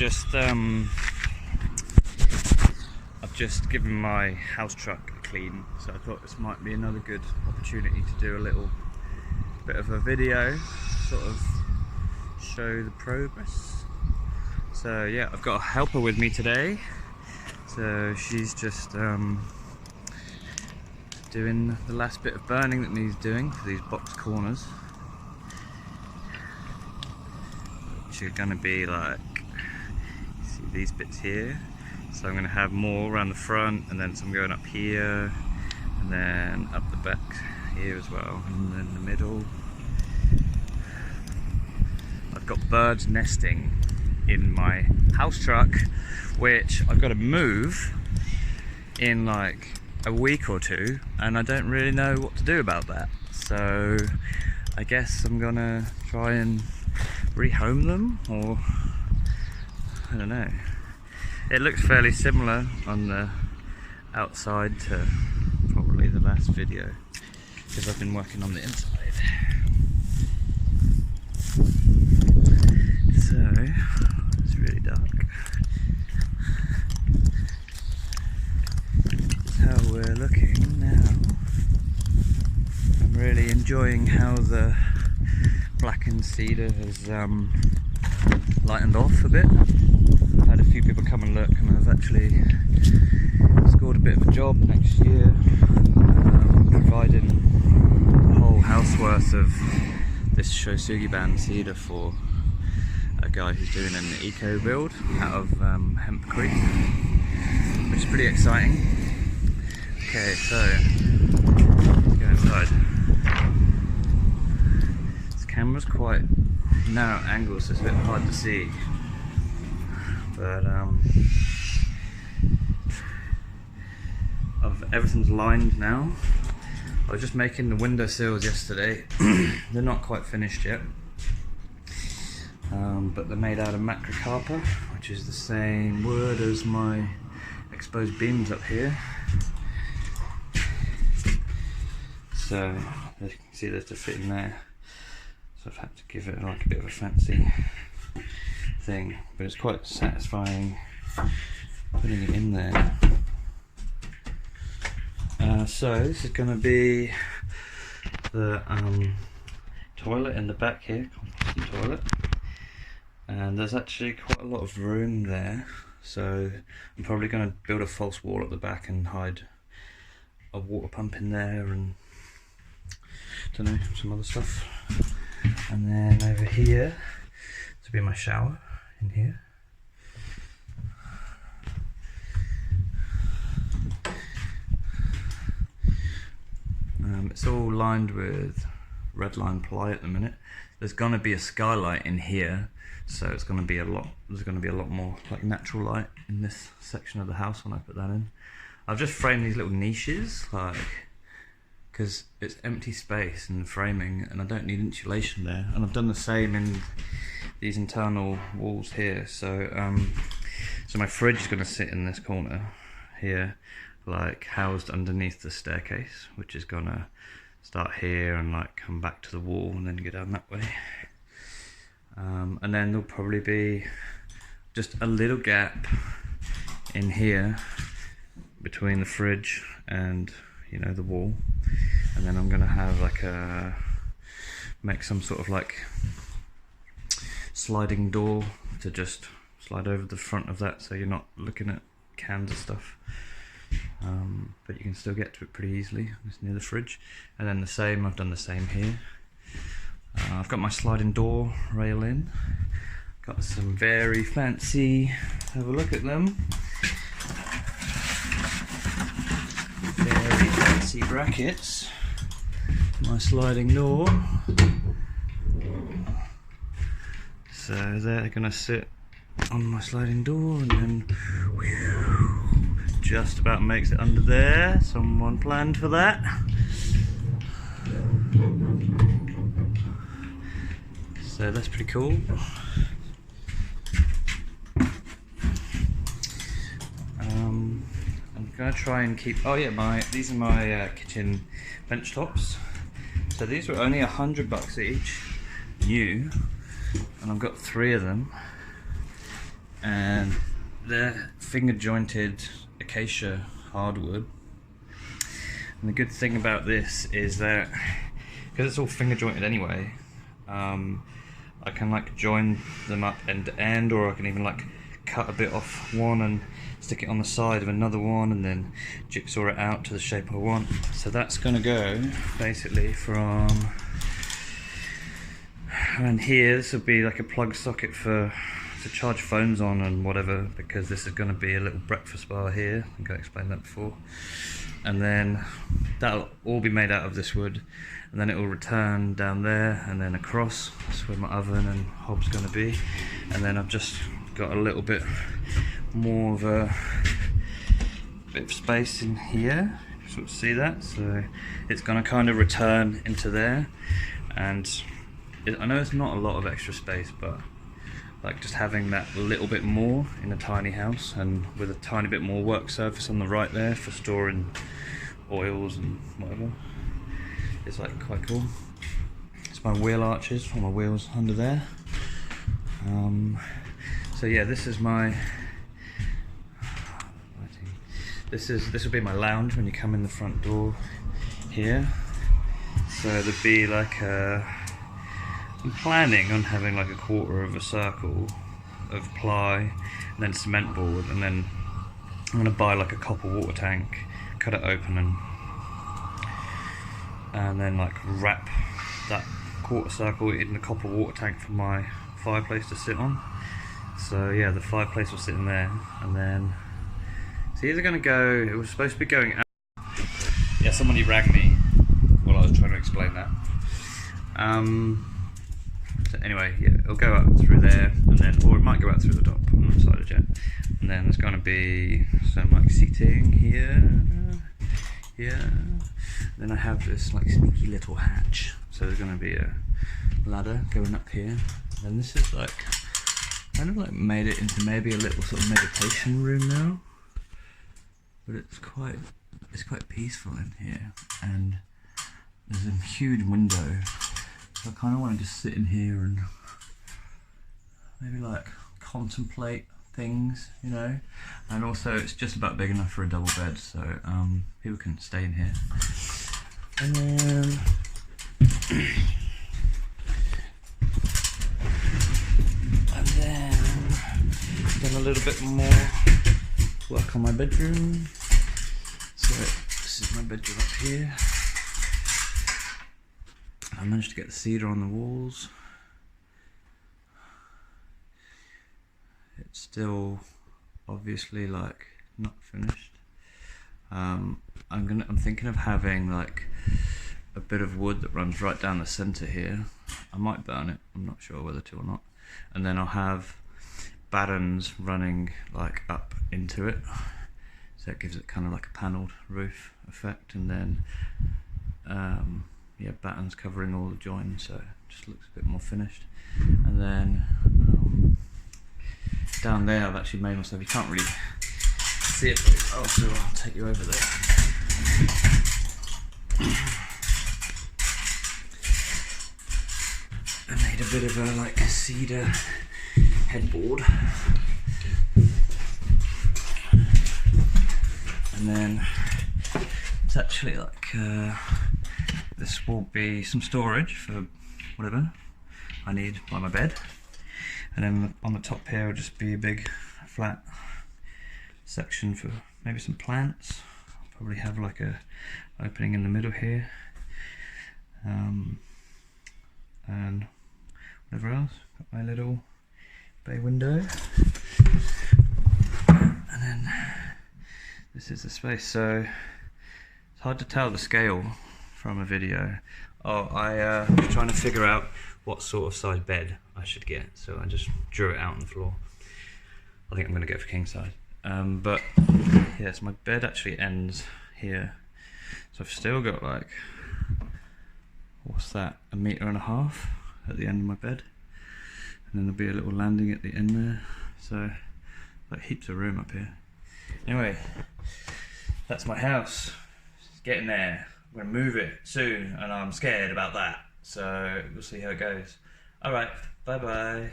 I've just given my house truck a clean, so I thought this might be another good opportunity to do a little bit of a video, sort of show the progress. So yeah, I've got a helper with me today, so she's just doing the last bit of burning that needs doing for these box corners, which are going to be like, see these bits here. So I'm going to have more around the front, and then some going up here, and then up the back here as well, and then the middle. I've got birds nesting in my house truck, which I've got to move in like a week or two, and I don't really know what to do about that. So I guess I'm gonna try and rehome them, or I don't know. It looks fairly similar on the outside to probably the last video, because I've been working on the inside. So it's really dark. That's how we're looking now. I'm really enjoying how the blackened cedar has lightened off a bit. I've had a few people come and look, and I've actually scored a bit of a job next year, providing a whole house worth of this Shou band cedar for a guy who's doing an eco build out of hempcrete, which is pretty exciting. Okay, so let's go inside. This camera's quite narrow angle, so it's a bit hard to see. But everything's lined now. I was just making the windowsills yesterday. They're not quite finished yet, but they're made out of macrocarpa, which is the same wood as my exposed beams up here. So as you can see, there's the fitting there. So I've had to give it like a bit of a fancy thing, but it's quite satisfying putting it in there. So this is going to be the toilet in the back here, composite toilet, and there's actually quite a lot of room there, so I'm probably going to build a false wall at the back and hide a water pump in there, and I don't know, some other stuff. And then over here, this will be my shower in here. It's all lined with red line ply at the minute. There's going to be a skylight in here, so it's going to be a lot. There's going to be a lot more like natural light in this section of the house when I put that in. I've just framed these little niches, like, because it's empty space in the framing, and I don't need insulation there. And I've done the same in these internal walls here. So so my fridge is going to sit in this corner here, like housed underneath the staircase, which is gonna start here and like come back to the wall and then go down that way. And then there'll probably be just a little gap in here between the fridge and, you know, the wall. And then I'm gonna have like make some sort of like sliding door to just slide over the front of that, so you're not looking at cans and stuff. But you can still get to it pretty easily. It's near the fridge. And then the same, I've done the same here. I've got my sliding door rail in. Got some very fancy, have a look at them, very fancy brackets. My sliding door. So they're gonna sit on my sliding door, and then whew, just about makes it under there. Someone planned for that. So that's pretty cool. I'm gonna try and keep, oh yeah, these are my kitchen bench tops. So these were only $100 each, new, and I've got 3 of them. and they're finger jointed acacia hardwood. And the good thing about this is that because it's all finger jointed anyway, I can like join them up end to end, or I can even like cut a bit off one and stick it on the side of another one and then jigsaw it out to the shape I want. So that's gonna go basically from around here. This will be like a plug socket to charge phones on and whatever, because this is going to be a little breakfast bar here. I think I explained that before. And then that'll all be made out of this wood, and then it will return down there and then across. That's where my oven and hob's going to be. And then I've just got a little bit more of a bit of space in here. You sort of see that, so it's going to kind of return into there. And I know it's not a lot of extra space, but like just having that little bit more in a tiny house, and with a tiny bit more work surface on the right there for storing oils and whatever, it's like quite cool. It's my wheel arches for my wheels under there. So yeah, this is my this will be my lounge when you come in the front door here. So there'd be like I'm planning on having like a quarter of a circle of ply and then cement board, and then I'm going to buy like a copper water tank, cut it open and then like wrap that quarter circle in the copper water tank for my fireplace to sit on. So yeah, the fireplace will sit in there, and then so these are going to go, it was supposed to be going out. Yeah, somebody rang me while I was trying to explain that. So anyway, yeah, it'll go up through there, and then, or it might go out through the top. I'm not decided yet. And then there's going to be some like seating here. Then I have this like sneaky little hatch. So there's going to be a ladder going up here. And this is like kind of like made it into maybe a little sort of meditation room now. But it's quite peaceful in here, and there's a huge window. So I kind of want to just sit in here and maybe like contemplate things, you know. And also it's just about big enough for a double bed, so people can stay in here. And then done a little bit more work on my bedroom. So this is my bedroom up here. I managed to get the cedar on the walls. It's still obviously like not finished. I'm thinking of having like a bit of wood that runs right down the center here. I might burn it, I'm not sure whether to or not. And then I'll have battens running like up into it, so it gives it kind of like a panelled roof effect. And then yeah, battens covering all the joins, so it just looks a bit more finished. And then down there I've actually made myself, you can't really see it very well, so I'll take you over there. I made a bit of a like cedar headboard, and then it's actually like this will be some storage for whatever I need by my bed, and then on the top here will just be a big flat section for maybe some plants. I'll probably have like a opening in the middle here, and whatever else. Got my little bay window, and then this is the space. So it's hard to tell the scale from a video. I was trying to figure out what sort of size bed I should get, so I just drew it out on the floor. I think I'm going to go for king size. But yes, my bed actually ends here, so I've still got like, what's that, 1.5 meters at the end of my bed, and then there'll be a little landing at the end there, so like heaps of room up here. Anyway, that's my house. It's getting there. I'm going to move it soon, and I'm scared about that, so we'll see how it goes. Alright, bye bye.